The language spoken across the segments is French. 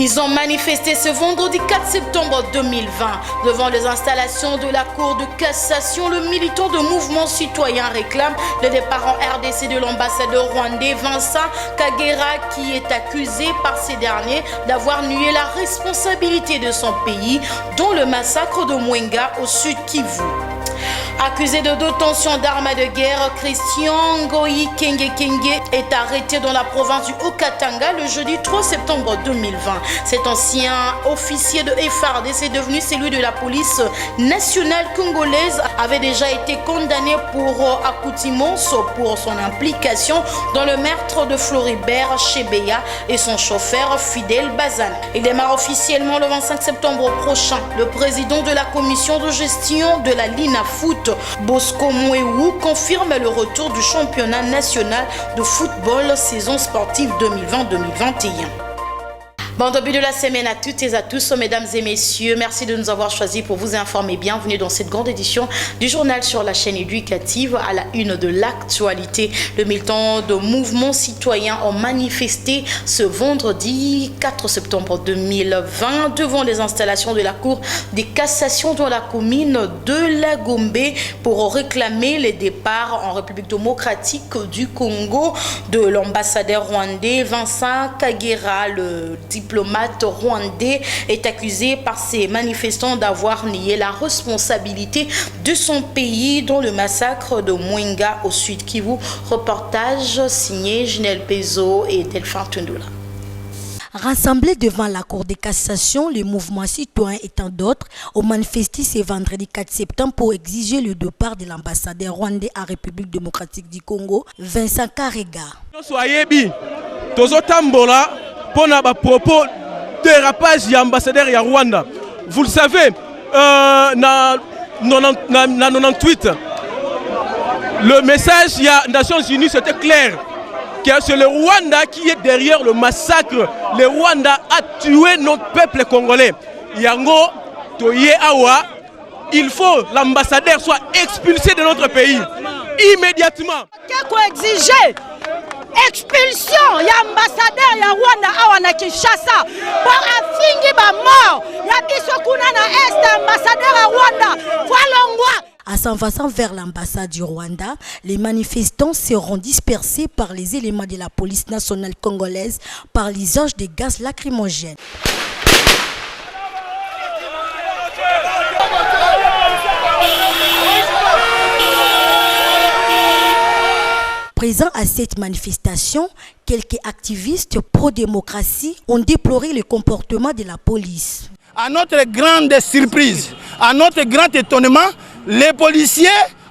Ils ont manifesté ce vendredi 4 septembre 2020 devant les installations de la Cour de cassation. Le militant de mouvement citoyen réclame le départ en RDC de l'ambassadeur rwandais Vincent Kagera, qui est accusé par ces derniers d'avoir nié la responsabilité de son pays dans le massacre de Mwenga au sud Kivu. Accusé de détention d'armes de guerre, Christian Ngoyi Kenge est arrêté dans la province du Haut-Katanga le jeudi 3 septembre 2020. Cet ancien officier de FARDC, devenu celui de la police nationale congolaise, avait déjà été condamné pour accoutumance pour son implication dans le meurtre de Floribert Chebeya et son chauffeur Fidel Bazan. Il démarre officiellement le 25 septembre prochain. Le président de la commission de gestion de la Lina Foot, Bosco Mwewu, confirme le retour du championnat national de football saison sportive 2020-2021. Bon début de la semaine à toutes et à tous, mesdames et messieurs. Merci de nous avoir choisis pour vous informer. Bienvenue dans cette grande édition du journal sur la chaîne éducative. À la une de l'actualité, le militant de mouvement citoyen ont manifesté ce vendredi 4 septembre 2020 devant les installations de la Cour des cassations dans la commune de La Gombe pour réclamer les départs en République démocratique du Congo de l'ambassadeur rwandais Vincent Kagera. Le diplomate rwandais est accusé par ces manifestants d'avoir nié la responsabilité de son pays dans le massacre de Mwenga au sud Kivu. Reportage signé Ginel Pezo et Delphin Tundula. Rassemblés devant la Cour de cassation, le mouvement citoyen et tant d'autres ont manifesté ce vendredi 4 septembre pour exiger le départ de l'ambassadeur rwandais à République démocratique du Congo, Vincent Kagera. Pour à propos dérapage de l'ambassadeur de Rwanda. Vous le savez, dans 98, le message des Nations Unies c'était clair. C'est le Rwanda qui est derrière le massacre. Le Rwanda a tué notre peuple congolais. Yango, Toye Awa, il faut que l'ambassadeur soit expulsé de notre pays immédiatement. Qu'est-ce qu'on exige? Expulsion ya ambassadeur ya Rwanda awa na Kinshasa pour afingi ba mort ya biso kuna na est ambassadeur ya Rwanda Falongwa. À s'enfonçant vers l'ambassade du Rwanda, les manifestants seront dispersés par les éléments de la police nationale congolaise par l'usage de gaz lacrymogènes. Présents à cette manifestation, quelques activistes pro-démocratie ont déploré le comportement de la police. À notre grande surprise, à notre grand étonnement, les policiers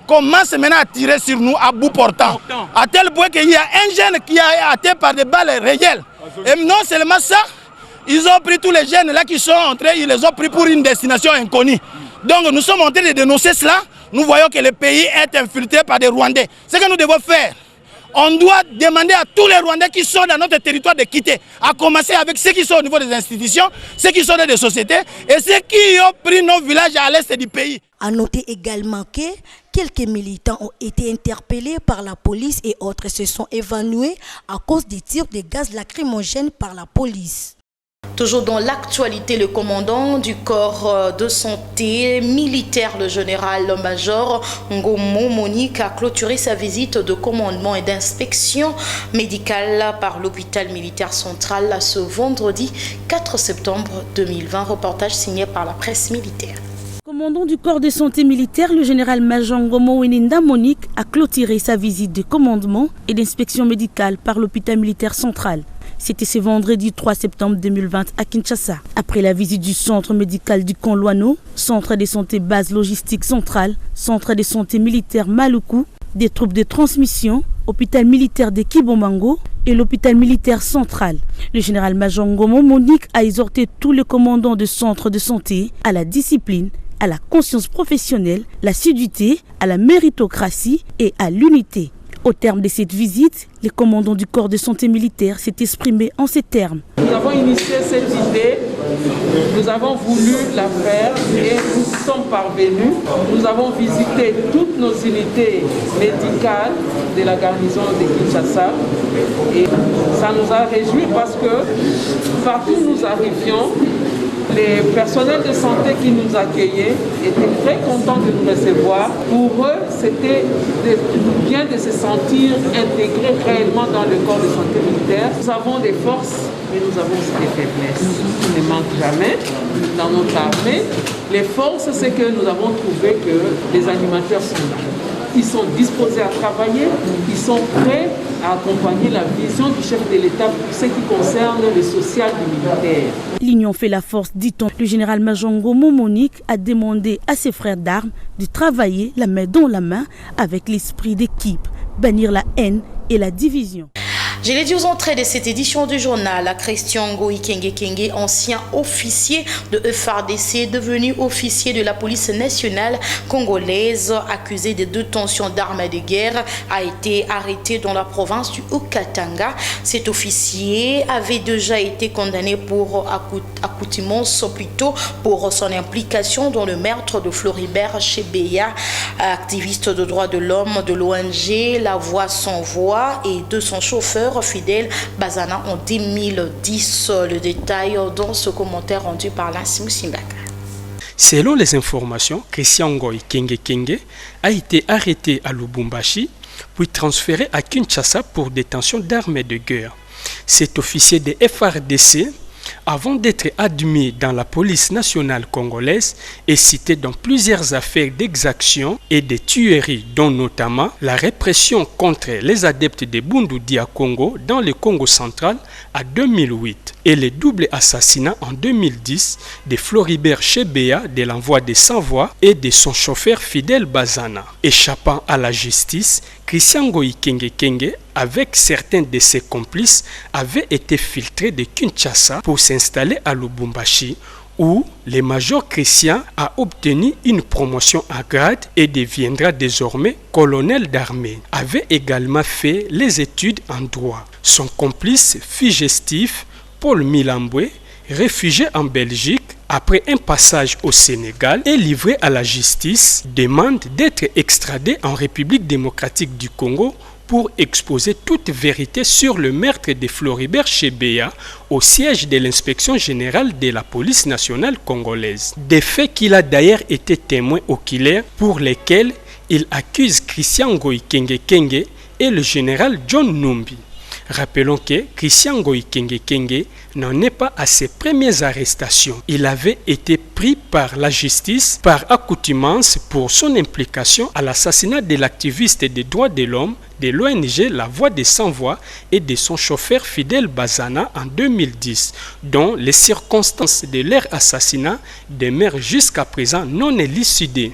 commencent maintenant à tirer sur nous à bout portant. À tel point qu'il y a un jeune qui a été atteint par des balles réelles. Et non seulement ça, ils ont pris tous les jeunes là qui sont entrés, ils les ont pris pour une destination inconnue. Donc nous sommes en train de dénoncer cela. Nous voyons que le pays est infiltré par des Rwandais. Ce que nous devons faire, on doit demander à tous les Rwandais qui sont dans notre territoire de quitter, à commencer avec ceux qui sont au niveau des institutions, ceux qui sont dans des sociétés et ceux qui ont pris nos villages à l'est du pays. À noter également que quelques militants ont été interpellés par la police et autres se sont évanouis à cause des tirs de gaz lacrymogènes par la police. Toujours dans l'actualité, le commandant du corps de santé militaire, le général-major Ngomo Monique, a clôturé sa visite de commandement et d'inspection médicale par l'hôpital militaire central ce vendredi 4 septembre 2020. Reportage signé par la presse militaire. Commandant du corps de santé militaire, le général-major Ngomo Monique a clôturé sa visite de commandement et d'inspection médicale par l'hôpital militaire central. C'était ce vendredi 3 septembre 2020 à Kinshasa. Après la visite du centre médical du Konloano, centre de santé base logistique centrale, centre de santé militaire Maluku, des troupes de transmission, hôpital militaire de Kibombango et l'hôpital militaire central. Le général-major Ngomo Monique a exhorté tous les commandants de centres de santé à la discipline, à la conscience professionnelle, l'assiduité, à la méritocratie et à l'unité. Au terme de cette visite, le commandant du corps de santé militaire s'est exprimé en ces termes. Nous avons initié cette idée Nous avons voulu la faire et nous sommes parvenus. Nous avons visité toutes nos unités médicales de la garnison de Kinshasa et ça nous a réjouis parce que partout où nous arrivions, les personnels de santé qui nous accueillaient étaient très contents de nous recevoir. Pour eux, c'était bien de se sentir intégrés réellement dans le corps de santé militaire. Nous avons des forces, mais nous avons aussi des faiblesses. Il ne manque jamais dans notre armée. Les forces, c'est que nous avons trouvé que les animateurs sont là. Ils sont disposés à travailler, ils sont prêts à accompagner la vision du chef de l'État pour ce qui concerne le social du militaire. L'union fait la force, dit-on. Le général-major Ngomo Monique a demandé à ses frères d'armes de travailler la main dans la main avec l'esprit d'équipe, bannir la haine et la division. Je l'ai dit aux entrées de cette édition du journal, Christian Ngoyi Kenge, ancien officier de FARDC, devenu officier de la police nationale congolaise, accusé de détention d'armes de guerre, a été arrêté dans la province du Haut-Katanga. Cet officier avait déjà été condamné pour accoutumance, plutôt pour son implication dans le meurtre de Floribert Chebeya, activiste de droits de l'homme de l'ONG La Voix sans Voix, et de son chauffeur Fidèle Bazana en 2010. Le détail dans ce commentaire rendu par Lansimou Simbaka. Selon les informations, Christian Ngoyi Kenge a été arrêté à Lubumbashi puis transféré à Kinshasa pour détention d'armes de guerre. Cet officier de FARDC, avant d'être admis dans la police nationale congolaise, est cité dans plusieurs affaires d'exactions et de tueries, dont notamment la répression contre les adeptes de Bundu Dia Congo dans le Congo central en 2008 et le double assassinat en 2010 de Floribert Chebeya de l'envoi de Sans-Voix et de son chauffeur Fidèle Bazana. Échappant à la justice, Christian Ngoyi Kenge, avec certains de ses complices, avait été filtré de Kinshasa pour s'installer à Lubumbashi, où le major Christian a obtenu une promotion à grade et deviendra désormais colonel d'armée. Avait également fait les études en droit. Son complice fugitif, Paul Milambwe, réfugié en Belgique, après un passage au Sénégal et livré à la justice, demande d'être extradé en République démocratique du Congo pour exposer toute vérité sur le meurtre de Floribert Chebeya au siège de l'inspection générale de la police nationale congolaise. Des faits qu'il a d'ailleurs été témoin oculaire pour lesquels il accuse Christian Ngoyi Kenge et le général John Numbi. Rappelons que Christian Ngoyi Kenge n'en est pas à ses premières arrestations. Il avait été pris par la justice par accoutumance pour son implication à l'assassinat de l'activiste des droits de l'homme de l'ONG La Voix des Sans-Voix et de son chauffeur Fidèle Bazana en 2010, dont les circonstances de leur assassinat demeurent jusqu'à présent non élucidées.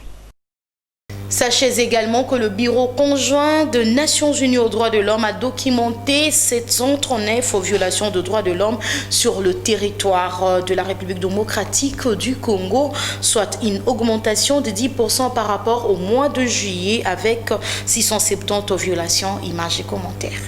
Sachez également que le Bureau conjoint de Nations Unies aux droits de l'homme a documenté 739 violations de droits de l'homme sur le territoire de la République démocratique du Congo, soit une augmentation de 10% par rapport au mois de juillet avec 670 violations. Images et commentaires.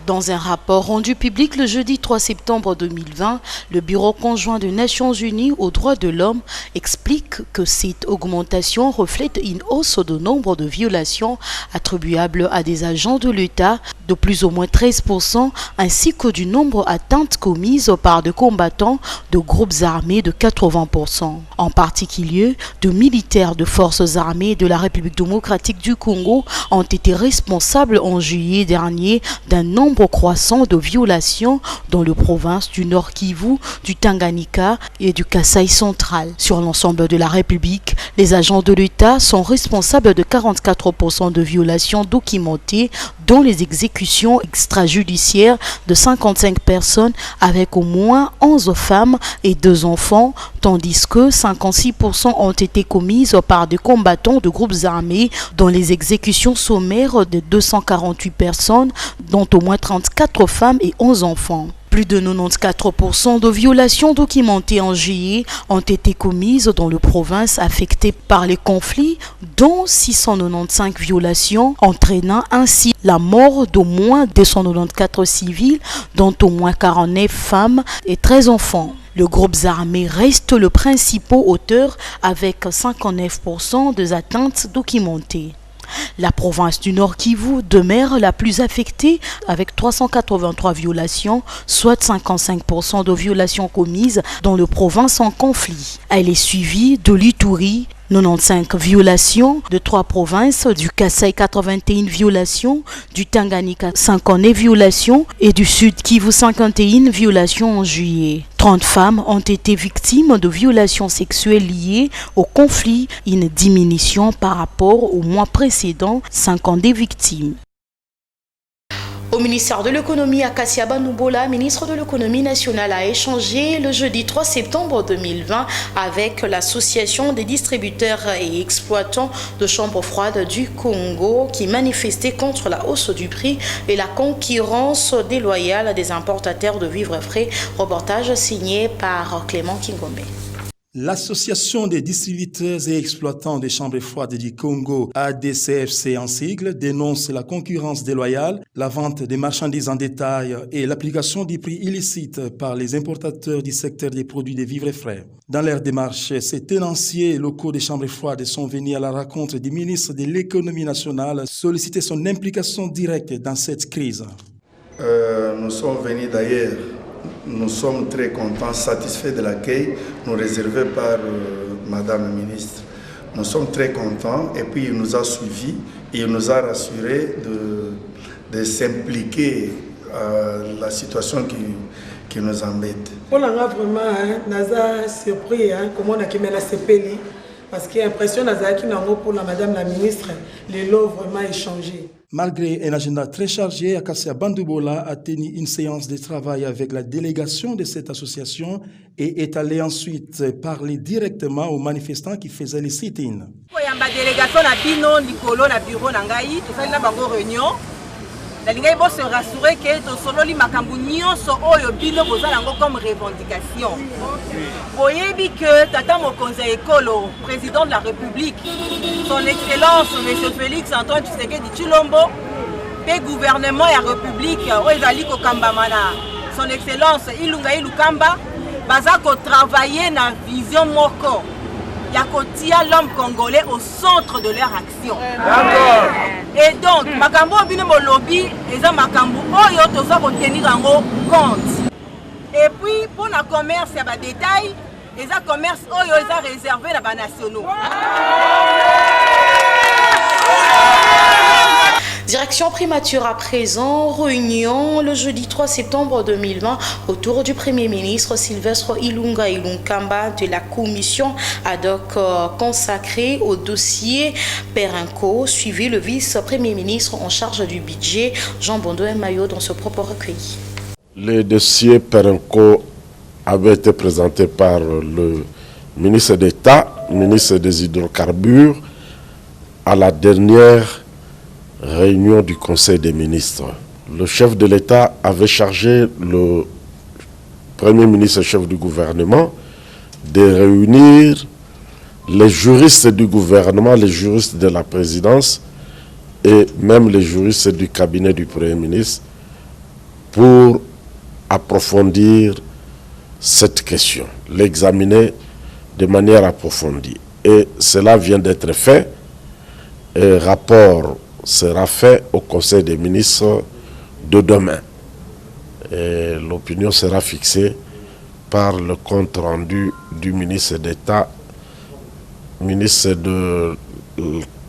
Dans un rapport rendu public le jeudi 3 septembre 2020, le Bureau conjoint des Nations Unies aux droits de l'homme explique que cette augmentation reflète une hausse de nombre de violations attribuables à des agents de l'État de plus ou moins 13%, ainsi que du nombre d'atteintes commises par des combattants de groupes armés de 80%. En particulier, de militaires de forces armées de la République démocratique du Congo ont été responsables en juillet dernier d'un nombre croissant de violations dans les provinces du Nord Kivu, du Tanganyika et du Kasaï central. Sur l'ensemble de la République, les agents de l'État sont responsables de 44% de violations documentées, dont les exécutions extrajudiciaires de 55 personnes avec au moins 11 femmes et 2 enfants, tandis que 56% ont été commises par des combattants de groupes armés, dont les exécutions sommaires de 248 personnes, dont au moins 34 femmes et 11 enfants. Plus de 94% de violations documentées en juillet ont été commises dans les provinces affectées par les conflits, dont 695 violations entraînant ainsi la mort d'au moins 294 civils, dont au moins 49 femmes et 13 enfants. Le groupe armé reste le principal auteur avec 59% des atteintes documentées. La province du Nord Kivu demeure la plus affectée avec 383 violations, soit 55% de violations commises dans les provinces en conflit. Elle est suivie de l'Ituri, 95 violations, de 3 provinces, du Kasaï 81 violations, du Tanganyika 59 violations et du Sud Kivu 51 violations en juillet. 30 femmes ont été victimes de violations sexuelles liées au conflit, une diminution par rapport au mois précédent, 50 des victimes. Au ministère de l'économie, Akasia Banoubola, ministre de l'économie nationale, a échangé le jeudi 3 septembre 2020 avec l'association des distributeurs et exploitants de chambres froides du Congo qui manifestait contre la hausse du prix et la concurrence déloyale des importateurs de vivres frais. Reportage signé par Clément Kingombe. L'Association des distributeurs et exploitants des chambres froides du Congo, ADCFC en sigle, dénonce la concurrence déloyale, la vente des marchandises en détail et l'application des prix illicites par les importateurs du secteur des produits de vivres frais. Dans leur démarche, ces tenanciers locaux des chambres froides sont venus à la rencontre du ministre de l'économie nationale solliciter son implication directe dans cette crise. Nous sommes venus d'ailleurs. Nous sommes très contents, satisfaits de l'accueil nous réservé par Madame la ministre. Nous sommes très contents et puis il nous a suivis et il nous a rassurés de s'impliquer à la situation qui nous embête. Pour l'instant, vraiment, nous avons surpris comment on a mis la CPLI parce qu'il y a l'impression que pour la Madame la ministre, les lots vraiment échangé. Malgré un agenda très chargé, Akasia Banoubola a tenu une séance de travail avec la délégation de cette association et est allé ensuite parler directement aux manifestants qui faisaient les sit-ins. La délégation a bino Nicolo na bureau nangai, tout ça na bango réunion. La lingai bo se rassurer que to solo li makambu nyonso oyo bino bozala ngo comme revendication. Boyebi que tata mokonzi ekolo, président de la République, son excellence monsieur Félix Antoine Tshisekedi Tshilombo, pe gouvernement ya République oezali ko kambamana. Son excellence Ilunga Ilukamba baza ko travailler na vision moko. Yakotia l'homme congolais au centre de leur action. Et donc, makambo bino lobby, eza makambo oyo toza ko tenir en compte. Et puis pour le commerce, il y a des détails, eza commerce oyo eza réservé na ba nationaux. Direction primature à présent, réunion le jeudi 3 septembre 2020 autour du Premier ministre Sylvestre Ilunga Ilunkamba de la commission ad hoc consacrée au dossier Perenco, suivi le vice-premier ministre en charge du budget Jean Bondo Mayo dans ce propre recueilli. Le dossier Perenco avait été présenté par le ministre d'État, ministre des hydrocarbures, à la dernière réunion du Conseil des ministres. Le chef de l'État avait chargé le Premier ministre chef du gouvernement de réunir les juristes du gouvernement, les juristes de la présidence et même les juristes du cabinet du Premier ministre pour approfondir cette question, l'examiner de manière approfondie. Et cela vient d'être fait. Et rapport sera fait au Conseil des ministres de demain. Et l'opinion sera fixée par le compte rendu du ministre d'État, ministre de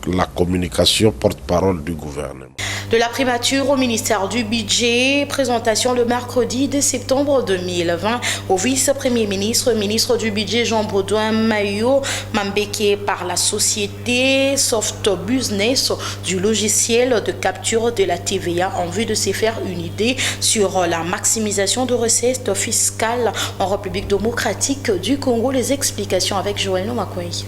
la communication, porte-parole du gouvernement. De la primature au ministère du budget, présentation le mercredi 2 septembre 2020 au vice-premier ministre, ministre du budget Jean Baudouin Mayo, Mambeke par la société Soft Business du logiciel de capture de la TVA en vue de se faire une idée sur la maximisation de recettes fiscales en République démocratique du Congo. Les explications avec Joël Nomakwei.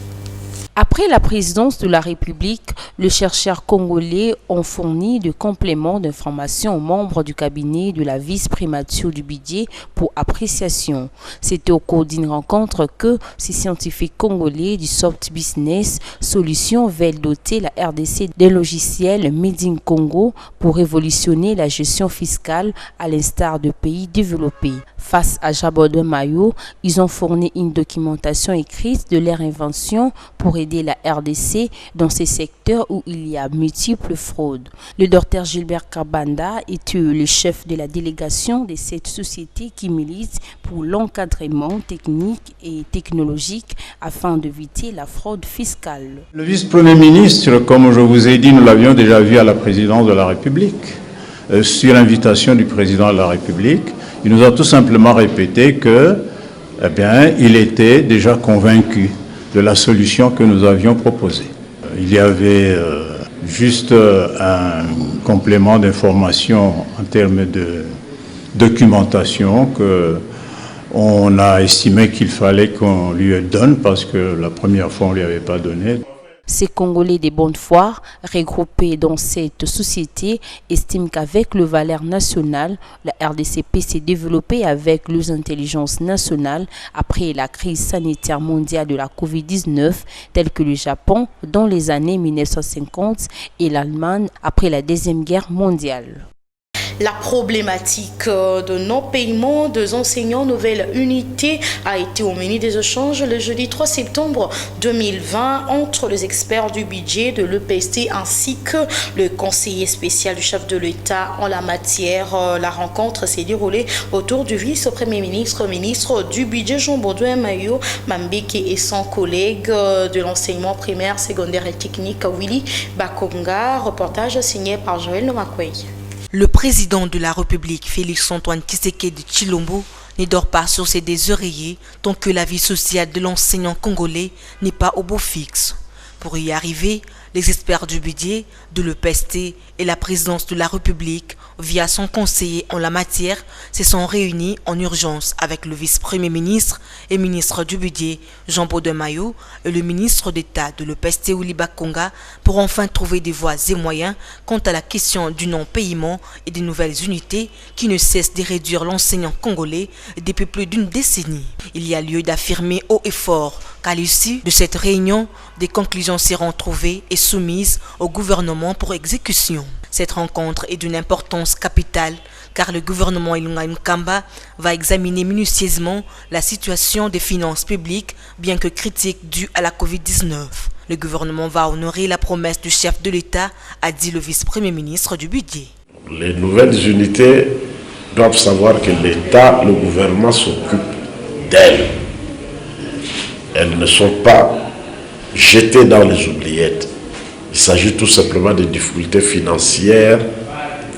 Après la présidence de la République, les chercheurs congolais ont fourni de compléments d'information aux membres du cabinet de la vice-primature du budget pour appréciation. C'était au cours d'une rencontre que ces scientifiques congolais du Soft Business Solutions veulent doter la RDC d'un logiciel Made in Congo pour révolutionner la gestion fiscale à l'instar de pays développés. Face à Jabodin Mayo, ils ont fourni une documentation écrite de leur invention pour aider la RDC dans ces secteurs où il y a multiples fraudes. Le docteur Gilbert Kabanda est le chef de la délégation de cette société qui milite pour l'encadrement technique et technologique afin d'éviter la fraude fiscale. Le vice-premier ministre, comme je vous ai dit, nous l'avions déjà vu à la présidence de la République. Sur l'invitation du président de la République, il nous a tout simplement répété que, il était déjà convaincu de la solution que nous avions proposée. Il y avait juste un complément d'information en termes de documentation qu'on a estimé qu'il fallait qu'on lui donne parce que la première fois on ne lui avait pas donné. Ces Congolais de bonne foi, regroupés dans cette société, estiment qu'avec le valeur national, la RDCP s'est développée avec les intelligences nationales après la crise sanitaire mondiale de la Covid-19, telle que le Japon dans les années 1950 et l'Allemagne après la Deuxième Guerre mondiale. La problématique de non-paiement des enseignants nouvelle unité a été au menu des échanges le jeudi 3 septembre 2020 entre les experts du budget de l'EPST ainsi que le conseiller spécial du chef de l'État en la matière. La rencontre s'est déroulée autour du vice-premier ministre, ministre du budget Jean-Baudouin Mayo Mambeke et son collègue de l'enseignement primaire, secondaire et technique Willy Bakonga. Reportage signé par Joël Nomakwei. Le président de la République, Félix-Antoine Tshisekedi Tshilombo, ne dort pas sur ses deux oreillers tant que la vie sociale de l'enseignant congolais n'est pas au beau fixe. Pour y arriver, les experts du budget, de l'EPST et la présidence de la République, via son conseiller en la matière, se sont réunis en urgence avec le vice-premier ministre et ministre du budget Jean-Baudouin Mayo et le ministre d'État de l'EPST Willy Bakonga pour enfin trouver des voies et moyens quant à la question du non-paiement et des nouvelles unités qui ne cessent de réduire l'enseignant congolais depuis plus d'une décennie. Il y a lieu d'affirmer haut et fort qu'à l'issue de cette réunion, des conclusions seront trouvées et soumises au gouvernement pour exécution. Cette rencontre est d'une importance capitale car le gouvernement Ilunga Mkamba va examiner minutieusement la situation des finances publiques bien que critique due à la Covid-19. Le gouvernement va honorer la promesse du chef de l'État, a dit le vice-premier ministre du budget. Les nouvelles unités doivent savoir que l'État, le gouvernement s'occupe d'elles. Elles ne sont pas jetées dans les oubliettes. Il s'agit tout simplement des difficultés financières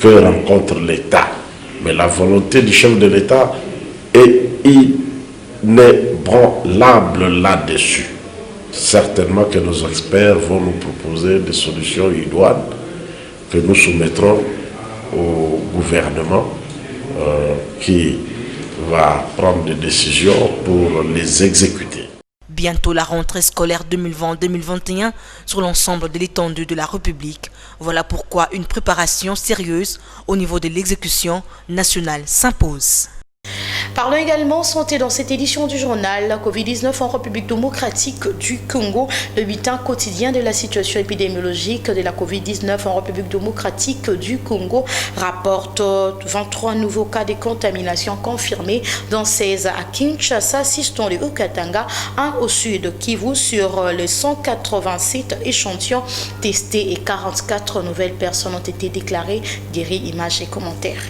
que rencontre l'État. Mais la volonté du chef de l'État est inébranlable là-dessus. Certainement que nos experts vont nous proposer des solutions idoines que nous soumettrons au gouvernement qui va prendre des décisions pour les exécuter. Bientôt la rentrée scolaire 2020-2021 sur l'ensemble de l'étendue de la République. Voilà pourquoi une préparation sérieuse au niveau de l'exécution nationale s'impose. Parlons également santé dans cette édition du journal la Covid-19 en République démocratique du Congo. Le bulletin quotidien de la situation épidémiologique de la Covid-19 en République démocratique du Congo rapporte 23 nouveaux cas de contamination confirmés, dont 16 à Kinshasa, 6 dans le Haut-Katanga, 1 au sud de Kivu sur les 187 échantillons testés et 44 nouvelles personnes ont été déclarées guéries. Images et commentaires.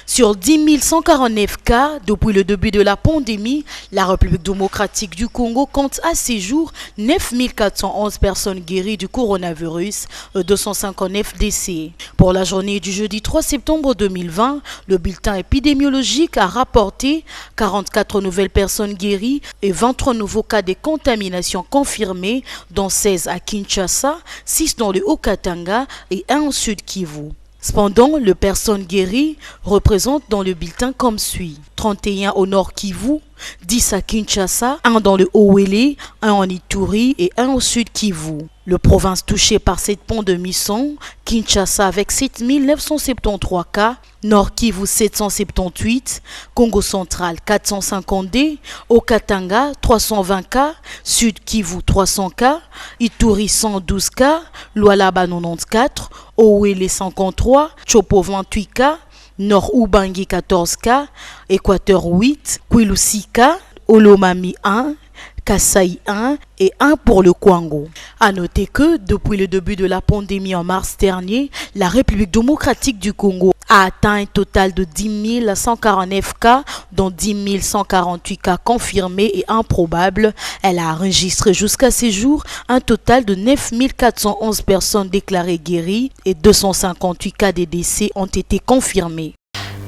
Sur 10 149 cas depuis le début de la pandémie, la République démocratique du Congo compte à ce jour 9 411 personnes guéries du coronavirus et 259 décès. Pour la journée du jeudi 3 septembre 2020, le bulletin épidémiologique a rapporté 44 nouvelles personnes guéries et 23 nouveaux cas de contamination confirmés, dont 16 à Kinshasa, 6 dans le Haut-Katanga et 1 au sud Kivu. Cependant, les personnes guéries représentent dans le bulletin comme suit. 31 au Nord Kivu, 10 à Kinshasa, 1 dans le Haut-Wele, 1 en Ituri et 1 au Sud Kivu. Le province touchée par cette pandémie sont Kinshasa avec 7 973 cas, Nord Kivu 778, Congo central 452, Haut-Katanga 320 cas, Sud Kivu 300 cas, Ituri 112 cas, Lualaba 94, Haut-Wele 53, Chopo 28 cas, Nord Ubangi 14 cas, Équateur 8, Kwilu 6 cas, Olomami 1, Kasaï 1 et 1 pour le Kwango. A noter que depuis le début de la pandémie en mars dernier, la République démocratique du Congo a atteint un total de 10 149 cas, dont 10 148 cas confirmés et improbables. Elle a enregistré jusqu'à ce jour un total de 9 411 personnes déclarées guéries et 258 cas de décès ont été confirmés.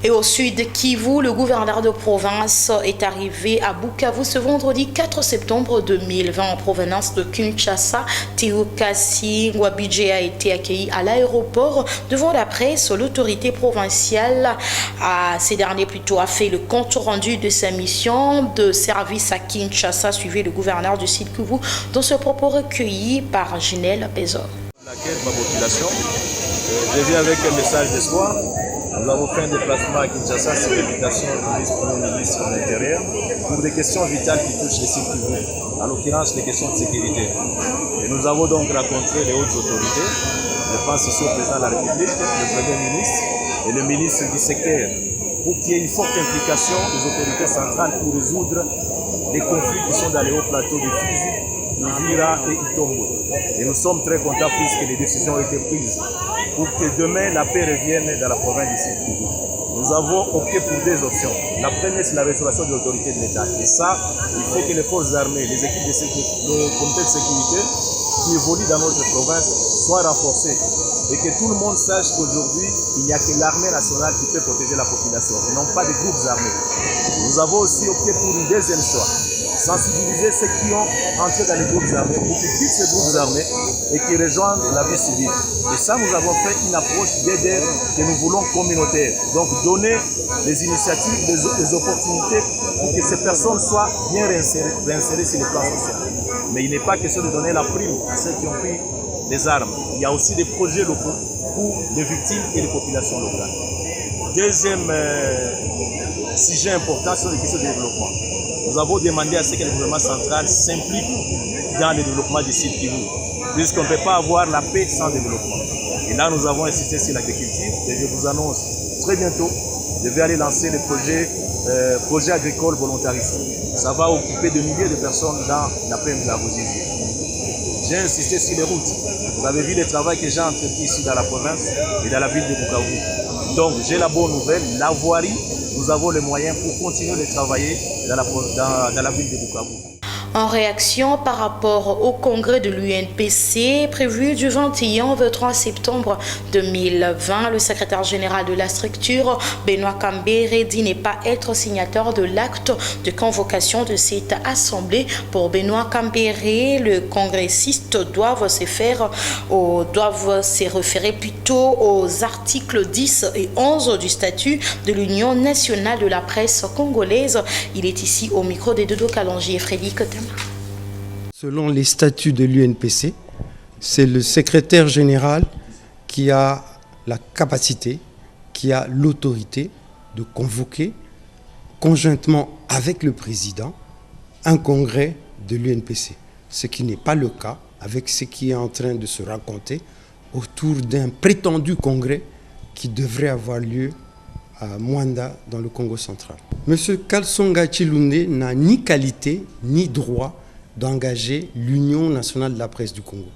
Et au sud Kivu, le gouverneur de province est arrivé à Bukavu ce vendredi 4 septembre 2020 en provenance de Kinshasa. Théo Kassi Ngwabidje a été accueilli à l'aéroport devant la presse. L'autorité provinciale, ces derniers plutôt, a fait le compte rendu de sa mission de service à Kinshasa, suivi le gouverneur du sud Kivu dans ce propos recueilli par Ginelle Bézor. Laquelle ma population, je viens avec un message d'espoir. Nous avons fait un déplacement à Kinshasa sur l'invitation du vice-premier ministre de l'Intérieur pour des questions vitales qui touchent les sites Kivu, en l'occurrence les questions de sécurité. Et nous avons donc rencontré les hautes autorités, je pense ici au président de la République, le Premier ministre et le ministre du secteur, pour qu'il y ait une forte implication des autorités centrales pour résoudre les conflits qui sont dans les hauts plateaux de Fizi, Uvira et Itombo. Et nous sommes très contents puisque les décisions ont été prises pour que demain la paix revienne dans la province du Sud Kivu. Nous avons opté pour deux options. La première, c'est la restauration de l'autorité de l'État. Et ça, il faut que les forces armées, les équipes de sécurité, les comités de sécurité qui évoluent dans notre province soient renforcés. Et que tout le monde sache qu'aujourd'hui, il n'y a que l'armée nationale qui peut protéger la population et non pas des groupes armés. Nous avons aussi opté pour une deuxième choix. Sensibiliser ceux qui ont entré dans les groupes armés pour qu'ils quittent ces groupes armés et qu'ils rejoignent la vie civile. Et ça, nous avons fait une approche d'aide que nous voulons communautaire. Donc, donner les initiatives, les opportunités pour que ces personnes soient bien réinsérées sur le plan social. Mais il n'est pas question de donner la prime à ceux qui ont pris des armes. Il y a aussi des projets locaux pour les victimes et les populations locales. Deuxième sujet important, c'est les questions de développement. Nous avons demandé à ce que le gouvernement central s'implique dans le développement du site Kivu, puisqu'on ne peut pas avoir la paix sans développement. Et là, nous avons insisté sur l'agriculture et je vous annonce très bientôt, je vais aller lancer le projet agricole volontariste. Ça va occuper de milliers de personnes dans la plaine de la Ruzizi. J'ai insisté sur les routes. Vous avez vu le travail que j'ai entrepris ici dans la province et dans la ville de Bukavu. Donc, j'ai la bonne nouvelle, la voirie, nous avons les moyens pour continuer de travailler dans la ville de Bukavu. En réaction par rapport au congrès de l'UNPC prévu du 21 au 23 septembre 2020, le secrétaire général de la structure, Benoît Kambere, dit ne pas être signataire de l'acte de convocation de cette assemblée. Pour Benoît Kambere, le congressiste doivent se référer plutôt aux articles 10 et 11 du statut de l'Union nationale de la presse congolaise. Il est ici au micro de Dodo Kalonji et Frédéric Tama. Selon les statuts de l'UNPC, c'est le secrétaire général qui a la capacité, qui a l'autorité de convoquer conjointement avec le président un congrès de l'UNPC. Ce qui n'est pas le cas avec ce qui est en train de se raconter autour d'un prétendu congrès qui devrait avoir lieu à Mwanda dans le Congo central. Monsieur Kalsonga Chilunde n'a ni qualité ni droit d'engager l'Union nationale de la presse du Congo.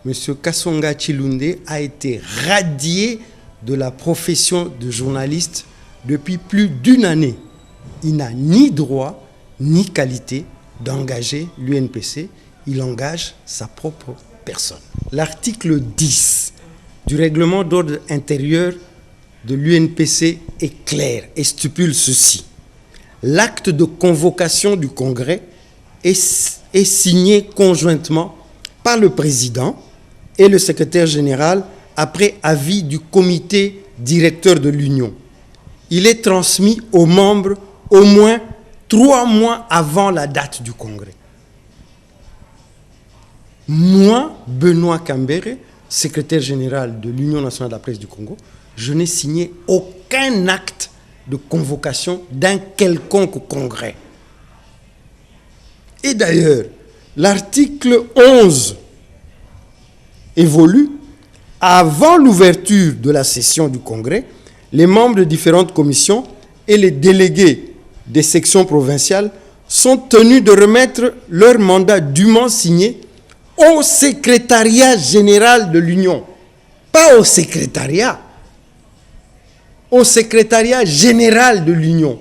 Monsieur Kasonga Chilunde a été radié de la profession de journaliste depuis plus d'une année. Il n'a ni droit ni qualité d'engager l'UNPC. Il engage sa propre personne. L'article 10 du règlement d'ordre intérieur de l'UNPC est clair et stipule ceci. L'acte de convocation du congrès est signé conjointement par le président et le secrétaire général après avis du comité directeur de l'Union. Il est transmis aux membres au moins 3 mois avant la date du congrès. Moi, Benoît Kambere, secrétaire général de l'Union nationale de la presse du Congo, je n'ai signé aucun acte de convocation d'un quelconque congrès. Et d'ailleurs, l'article 11 évolue. Avant l'ouverture de la session du congrès, les membres de différentes commissions et les délégués des sections provinciales sont tenus de remettre leur mandat dûment signé au secrétariat général de l'Union. Pas au secrétariat général de l'Union.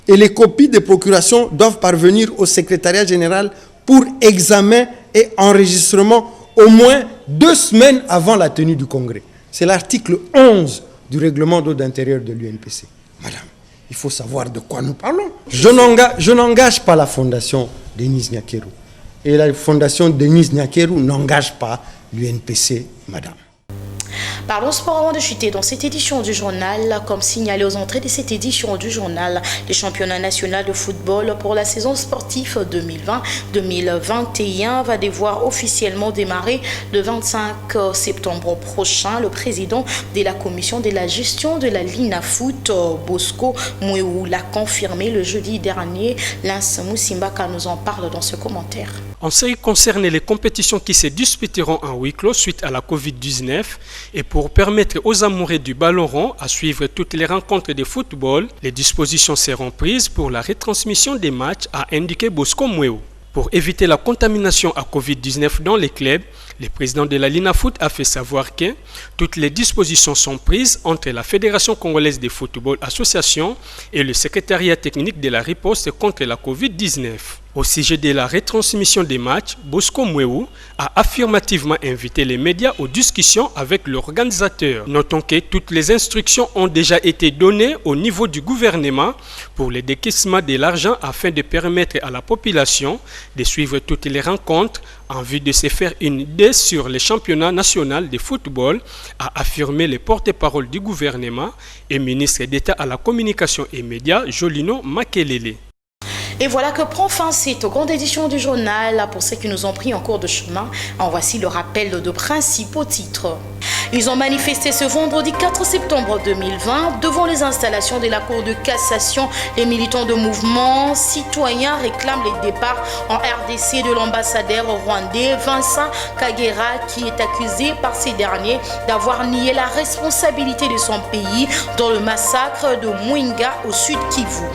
Et les copies des procurations doivent parvenir au secrétariat général pour examen et enregistrement au moins 2 semaines avant la tenue du congrès. C'est l'article 11 du règlement d'ordre intérieur de l'UNPC. Madame, il faut savoir de quoi nous parlons. Je n'engage pas la fondation Denise Nyakeru. Et la fondation Denise Nyakeru n'engage pas l'UNPC, madame. Parlons sport avant de chuter dans cette édition du journal. Comme signalé aux entrées de cette édition du journal, le championnat national de football pour la saison sportive 2020-2021 va devoir officiellement démarrer le 25 septembre prochain. Le président de la commission de la gestion de la Linafoot, Bosco Mwewu, l'a confirmé le jeudi dernier. Lance Moussimbaka nous en parle dans ce commentaire. En ce qui concerne les compétitions qui se disputeront en huis clos suite à la Covid-19 et pour permettre aux amoureux du ballon rond à suivre toutes les rencontres de football, les dispositions seront prises pour la retransmission des matchs, a indiqué Bosco Mwewu. Pour éviter la contamination à Covid-19 dans les clubs, le président de la Linafoot a fait savoir que toutes les dispositions sont prises entre la Fédération congolaise de football association et le secrétariat technique de la riposte contre la Covid-19. Au sujet de la retransmission des matchs, Bosco Mwewu a affirmativement invité les médias aux discussions avec l'organisateur. Notons que toutes les instructions ont déjà été données au niveau du gouvernement pour le décaissement de l'argent afin de permettre à la population de suivre toutes les rencontres en vue de se faire une idée sur le championnat national de football, a affirmé le porte-parole du gouvernement et ministre d'État à la communication et médias, Jolino Makelele. Et voilà que prend fin cette grande édition du journal. Pour ceux qui nous ont pris en cours de chemin, en voici le rappel de principaux titres. Ils ont manifesté ce vendredi 4 septembre 2020 devant les installations de la Cour de cassation. Les militants de mouvement citoyen réclament le départ en RDC de l'ambassadeur rwandais Vincent Kagera, qui est accusé par ces derniers d'avoir nié la responsabilité de son pays dans le massacre de Mwenga au sud Kivu.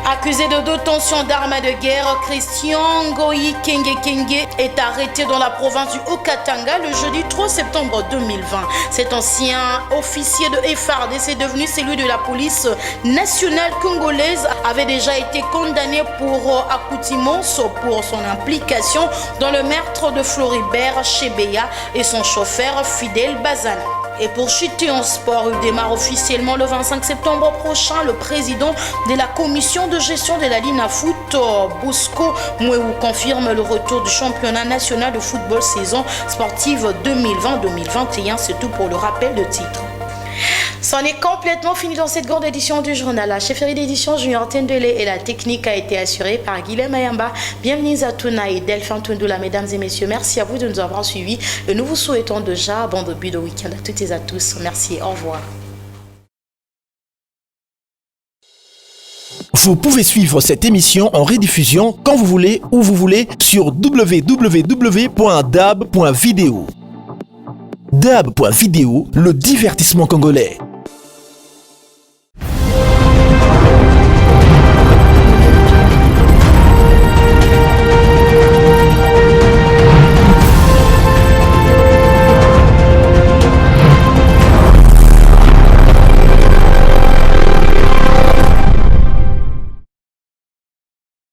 Accusé de détention d'armes de guerre, Christian Ngoyi Kenge est arrêté dans la province du Haut-Katanga le jeudi 3 septembre 2020. Cet ancien officier de FARDC, devenu celui de la police nationale congolaise, avait déjà été condamné pour accoutumance pour son implication dans le meurtre de Floribert Chebeya et son chauffeur Fidel Bazana. Et pour chuter en sport, il démarre officiellement le 25 septembre prochain. Le président de la commission de gestion de la Linafoot, Bosco Mwewu, confirme le retour du championnat national de football saison sportive 2020-2021. C'est tout pour le rappel de titre. C'en est complètement fini dans cette grande édition du journal. La chefferie d'édition Junior Tendele et la technique a été assurée par Guilhem Ayamba. Bienvenue à Tuna et Delphine Tundula, mesdames et messieurs. Merci à vous de nous avoir suivis. Et nous vous souhaitons déjà bon début de week-end à toutes et à tous. Merci, au revoir. Vous pouvez suivre cette émission en rediffusion quand vous voulez, où vous voulez, sur www.dab.video. Dab.video, le divertissement congolais.